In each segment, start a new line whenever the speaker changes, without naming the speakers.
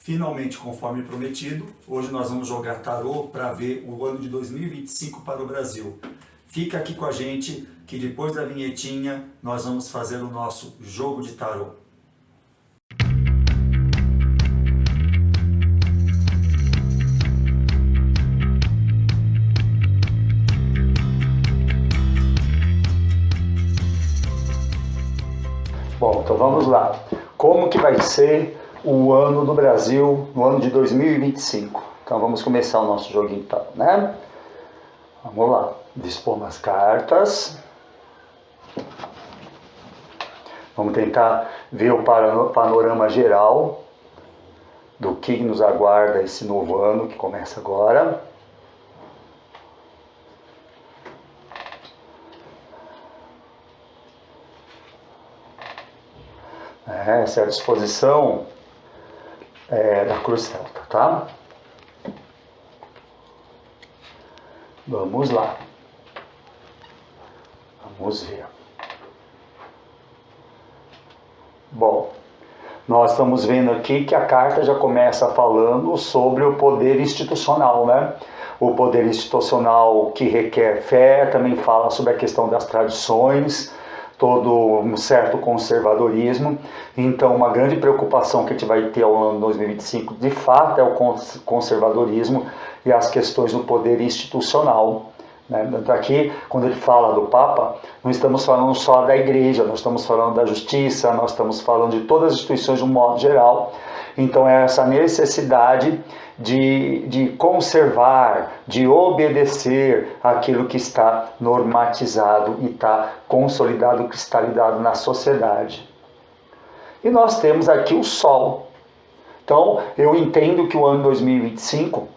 Finalmente, conforme prometido, hoje nós vamos jogar tarô para ver o ano de 2025 para o Brasil. Fica aqui com a gente que depois da vinhetinha nós vamos fazer o nosso jogo de tarô. Bom, então vamos lá. Como que vai ser o ano do Brasil no ano de 2025? Então vamos começar o nosso joguinho, né? Vamos lá. Dispor umas cartas. Vamos tentar ver o panorama geral do que nos aguarda esse novo ano que começa agora. Essa é a disposição da cruz celta, tá? Vamos lá. Vamos ver. Bom, nós estamos vendo aqui que a carta já começa falando sobre o poder institucional, né? O poder institucional que requer fé, também fala sobre a questão das tradições, todo um certo conservadorismo. Então, uma grande preocupação que a gente vai ter ao ano 2025, de fato, é o conservadorismo e as questões do poder institucional. Aqui, quando ele fala do Papa, não estamos falando só da igreja, nós estamos falando da justiça, nós estamos falando de todas as instituições de um modo geral. Então, é essa necessidade de conservar, de obedecer aquilo que está normatizado e está consolidado, cristalizado na sociedade. E nós temos aqui o Sol. Então, eu entendo que o ano 2025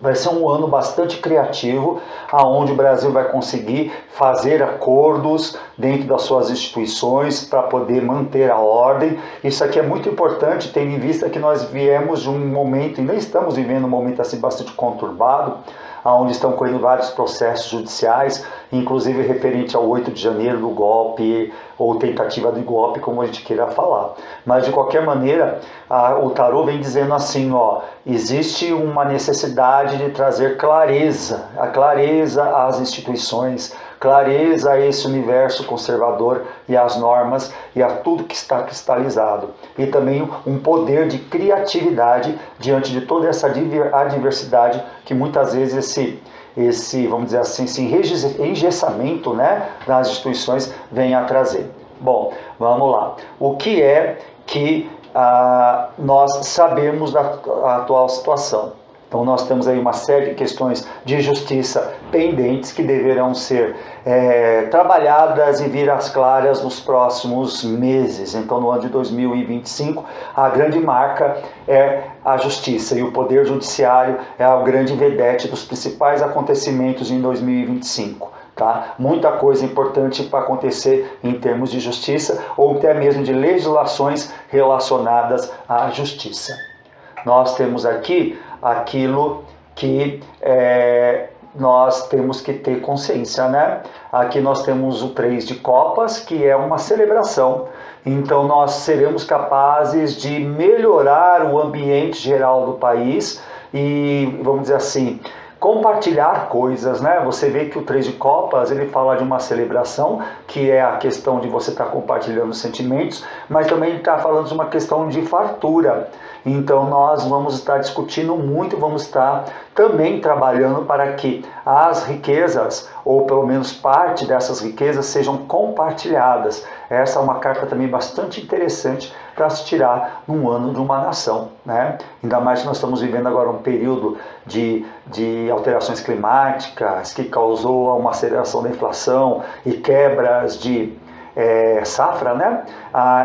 vai ser um ano bastante criativo, onde o Brasil vai conseguir fazer acordos dentro das suas instituições para poder manter a ordem. Isso aqui é muito importante, tendo em vista que nós viemos de um momento, e ainda estamos vivendo um momento assim bastante conturbado, onde estão correndo vários processos judiciais, inclusive referente ao 8 de janeiro do golpe, ou tentativa de golpe, como a gente queira falar. Mas, de qualquer maneira, o tarô vem dizendo assim, existe uma necessidade de trazer clareza, a clareza às instituições, clareza a esse universo conservador e às normas e a tudo que está cristalizado. E também um poder de criatividade diante de toda essa adversidade que muitas vezes esse, vamos dizer assim, esse engessamento, né, das instituições vem a trazer. Bom, vamos lá. O que é que nós sabemos da atual situação? Então nós temos aí uma série de questões de justiça pendentes que deverão ser trabalhadas e vir às claras nos próximos meses. Então no ano de 2025 a grande marca é a justiça e o poder judiciário é o grande vedete dos principais acontecimentos em 2025. Tá? Muita coisa importante para acontecer em termos de justiça ou até mesmo de legislações relacionadas à justiça. Nós temos aqui aquilo que nós temos que ter consciência, né? Aqui nós temos o 3 de copas, que é uma celebração. Então nós seremos capazes de melhorar o ambiente geral do país e, vamos dizer assim, compartilhar coisas, né? Você vê que o 3 de copas, ele fala de uma celebração, que é a questão de você estar compartilhando sentimentos, mas também ele está falando de uma questão de fartura. Então nós vamos estar discutindo muito, vamos estar também trabalhando para que as riquezas, ou pelo menos parte dessas riquezas, sejam compartilhadas. Essa é uma carta também bastante interessante para se tirar num ano de uma nação, né? Ainda mais que nós estamos vivendo agora um período de alterações climáticas que causou uma aceleração da inflação e quebras de safra, né?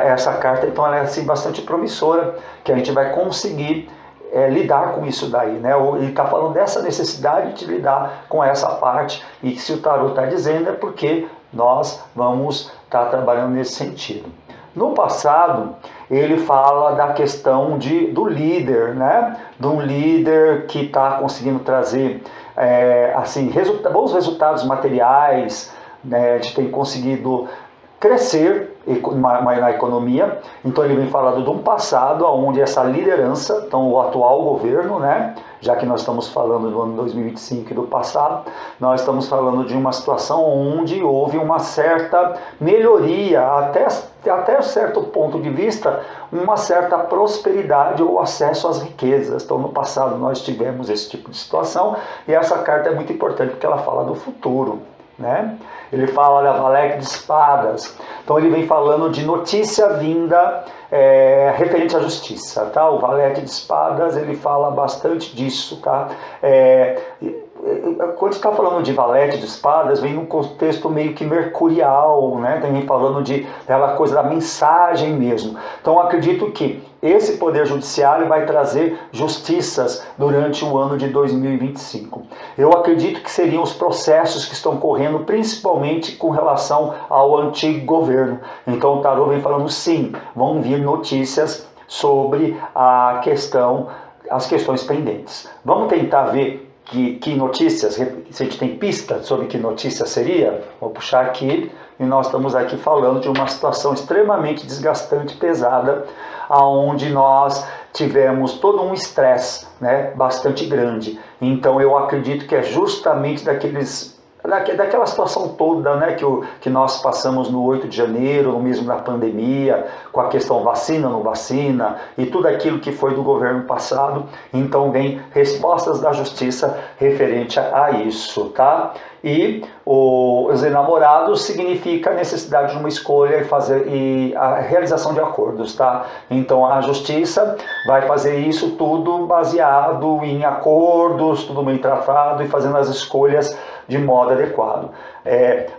Essa carta, então, ela é assim, bastante promissora, que a gente vai conseguir lidar com isso daí, né? Ele está falando dessa necessidade de lidar com essa parte, e se o tarô está dizendo é porque nós vamos estar trabalhando nesse sentido. No passado, ele fala da questão do líder, né? De um líder que está conseguindo trazer assim, bons resultados materiais, né? De ter conseguido crescer na economia. Então ele vem falando de um passado onde essa liderança, então o atual governo, né, já que nós estamos falando do ano 2025 e do passado, nós estamos falando de uma situação onde houve uma certa melhoria, até certo ponto de vista, uma certa prosperidade ou acesso às riquezas. Então no passado nós tivemos esse tipo de situação, e essa carta é muito importante porque ela fala do futuro, né? Ele fala da valete de espadas, então ele vem falando de notícia vinda referente à justiça, tá? O valete de espadas, ele fala bastante disso, tá? Quando está falando de valete de espadas, vem num contexto meio que mercurial, né? Também falando daquela coisa da mensagem mesmo. Então eu acredito que esse poder judiciário vai trazer justiças durante o ano de 2025. Eu acredito que seriam os processos que estão correndo principalmente com relação ao antigo governo. Então o tarô vem falando sim, vão vir notícias sobre as questões pendentes. Vamos tentar ver que notícias, se a gente tem pista sobre que notícia seria. Vou puxar aqui, e nós estamos aqui falando de uma situação extremamente desgastante, pesada, aonde nós tivemos todo um estresse, né, bastante grande. Então eu acredito que é justamente daquela situação toda, né, que nós passamos no 8 de janeiro, no mesmo da pandemia, com a questão vacina, não vacina, e tudo aquilo que foi do governo passado. Então vem respostas da justiça referente a isso, tá? E os enamorados significa a necessidade de uma escolha e a realização de acordos, tá? Então a justiça vai fazer isso tudo baseado em acordos, tudo bem tratado e fazendo as escolhas de modo adequado.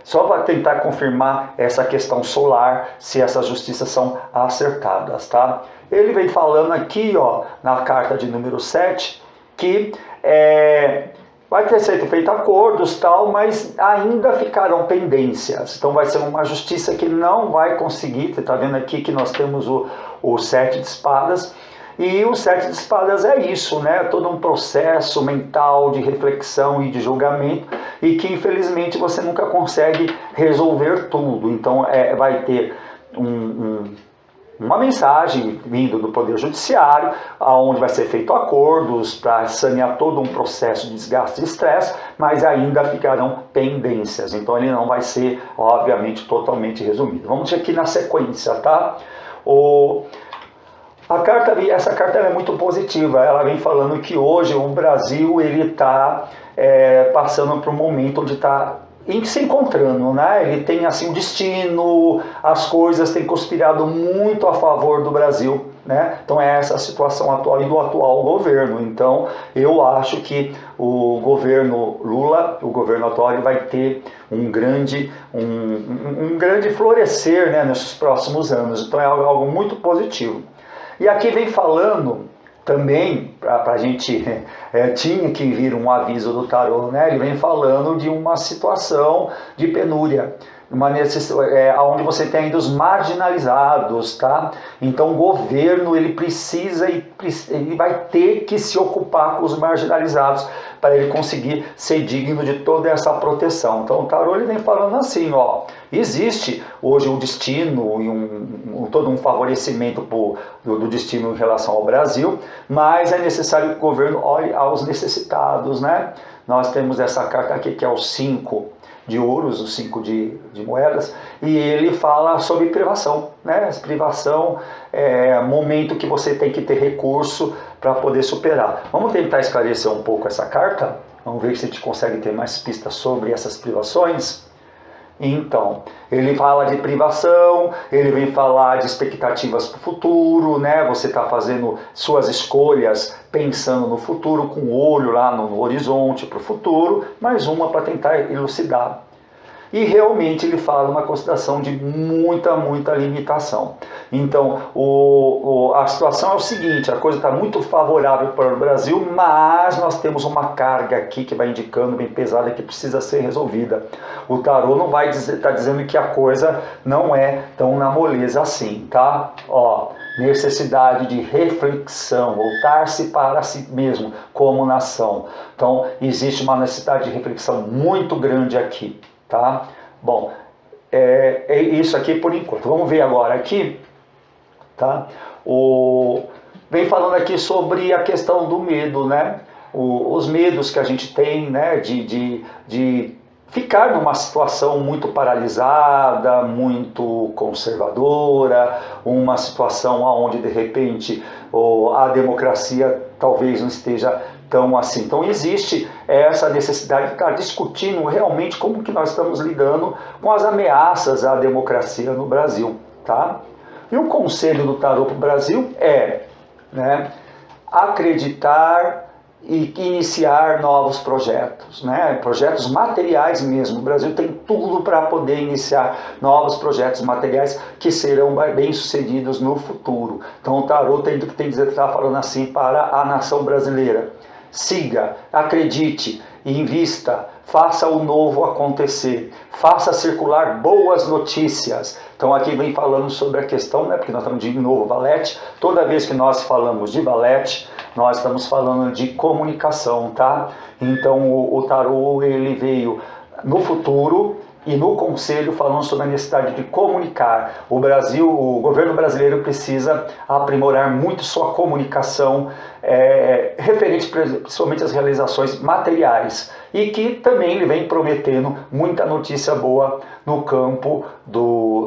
Só para tentar confirmar essa questão solar, se essas justiças são acertadas, tá? Ele vem falando aqui, ó, na carta de número 7, que vai ter sido feito acordos, tal, mas ainda ficarão pendências. Então vai ser uma justiça que não vai conseguir. Você está vendo aqui que nós temos o 7 de espadas. E o 7 de espadas é isso, né? Todo um processo mental de reflexão e de julgamento, e que infelizmente você nunca consegue resolver tudo. Então vai ter uma mensagem vindo do Poder Judiciário, onde vai ser feito acordos para sanear todo um processo de desgaste e estresse, mas ainda ficarão pendências. Então ele não vai ser, obviamente, totalmente resumido. Vamos aqui na sequência, tá? Essa carta é muito positiva. Ela vem falando que hoje o Brasil está passando por um momento onde está se encontrando, né? Ele tem assim um destino, as coisas têm conspirado muito a favor do Brasil, né? Então é essa a situação atual e do atual governo. Então eu acho que o governo Lula, o governo atual, ele vai ter um grande florescer, né, nesses próximos anos. Então é algo muito positivo. E aqui vem falando também, para a gente, tinha que vir um aviso do tarô, né? Ele vem falando de uma situação de penúria, onde você tem ainda os marginalizados, tá? Então o governo ele vai ter que se ocupar com os marginalizados para ele conseguir ser digno de toda essa proteção. Então o tarô ele vem falando assim, ó, existe hoje um destino e todo um favorecimento do destino em relação ao Brasil, mas é necessário que o governo olhe aos necessitados, né? Nós temos essa carta aqui que é o 5 de ouros, o 5 de moedas, e ele fala sobre privação, né? Privação é momento que você tem que ter recurso para poder superar. Vamos tentar esclarecer um pouco essa carta? Vamos ver se a gente consegue ter mais pistas sobre essas privações. Então, ele fala de privação, ele vem falar de expectativas para o futuro, né? Você está fazendo suas escolhas pensando no futuro, com o olho lá no horizonte para o futuro, mais uma para tentar elucidar. E realmente ele fala uma consideração de muita limitação. Então, a situação é o seguinte, a coisa está muito favorável para o Brasil, mas nós temos uma carga aqui que vai indicando bem pesada que precisa ser resolvida. O tarô não vai estar dizendo que a coisa não é tão na moleza assim, tá? Ó, necessidade de reflexão, voltar-se para si mesmo como nação. Então, existe uma necessidade de reflexão muito grande aqui. Tá? Bom, é isso aqui por enquanto. Vamos ver agora aqui, tá? Vem falando aqui sobre a questão do medo, né? Os medos que a gente tem, né? De ficar numa situação muito paralisada, muito conservadora, uma situação onde de repente a democracia talvez não esteja tão assim. Então existe essa necessidade de estar discutindo realmente como que nós estamos lidando com as ameaças à democracia no Brasil, tá? E o conselho do Tarô para o Brasil é, né, acreditar e iniciar novos projetos, né? Projetos materiais mesmo. O Brasil tem tudo para poder iniciar novos projetos materiais que serão bem-sucedidos no futuro. Então o Tarô tem que estar falando assim para a nação brasileira. Siga, acredite, invista, faça o novo acontecer, faça circular boas notícias. Então aqui vem falando sobre a questão, né, porque nós estamos de novo Valete, toda vez que nós falamos de Valete, nós estamos falando de comunicação, tá? Então o Tarô, ele veio no futuro e no conselho falando sobre a necessidade de comunicar. O governo brasileiro precisa aprimorar muito sua comunicação referente principalmente às realizações materiais, e que também ele vem prometendo muita notícia boa no campo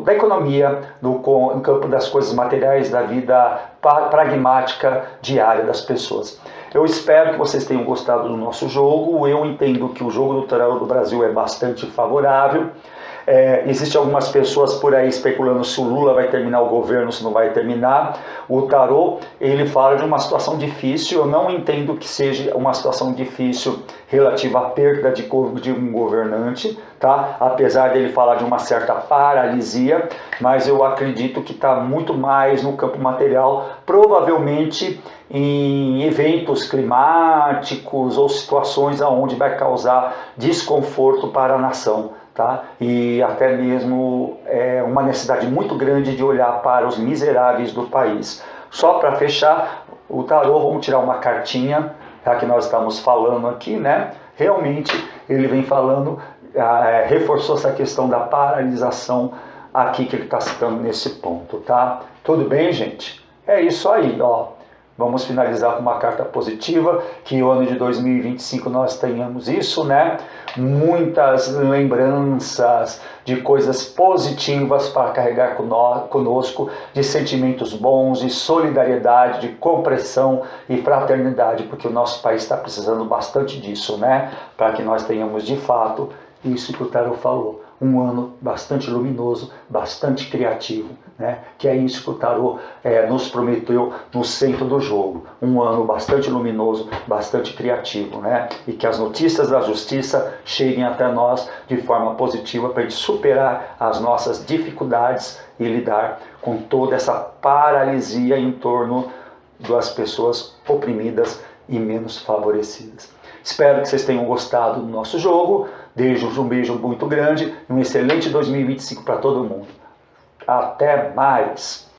da economia, no campo das coisas materiais, da vida pragmática diária das pessoas. Eu espero que vocês tenham gostado do nosso jogo. Eu entendo que o jogo do Tarô do Brasil é bastante favorável. Existem algumas pessoas por aí especulando se o Lula vai terminar o governo, se não vai terminar. O Tarô, ele fala de uma situação difícil. Eu não entendo que seja uma situação difícil relativa à perda de um governante, tá? Apesar dele falar de uma certa paralisia, mas eu acredito que está muito mais no campo material, provavelmente em eventos climáticos ou situações onde vai causar desconforto para a nação. Tá? E até mesmo uma necessidade muito grande de olhar para os miseráveis do país. Só para fechar, o Tarô, vamos tirar uma cartinha, já que nós estamos falando aqui, né? Realmente ele vem falando, reforçou essa questão da paralisação aqui que ele está citando nesse ponto, tá? Tudo bem, gente? É isso aí, ó. Vamos finalizar com uma carta positiva, que o ano de 2025 nós tenhamos isso, né? Muitas lembranças de coisas positivas para carregar conosco, de sentimentos bons, de solidariedade, de compreensão e fraternidade, porque o nosso país está precisando bastante disso, né? Para que nós tenhamos de fato isso que o Tarô falou. Um ano bastante luminoso, bastante criativo, né? Que é isso que o Tarô nos prometeu no centro do jogo. Um ano bastante luminoso, bastante criativo, né? E que as notícias da justiça cheguem até nós de forma positiva para a gente superar as nossas dificuldades e lidar com toda essa paralisia em torno das pessoas oprimidas e menos favorecidas. Espero que vocês tenham gostado do nosso jogo. Deixo um beijo muito grande e um excelente 2025 para todo mundo. Até mais!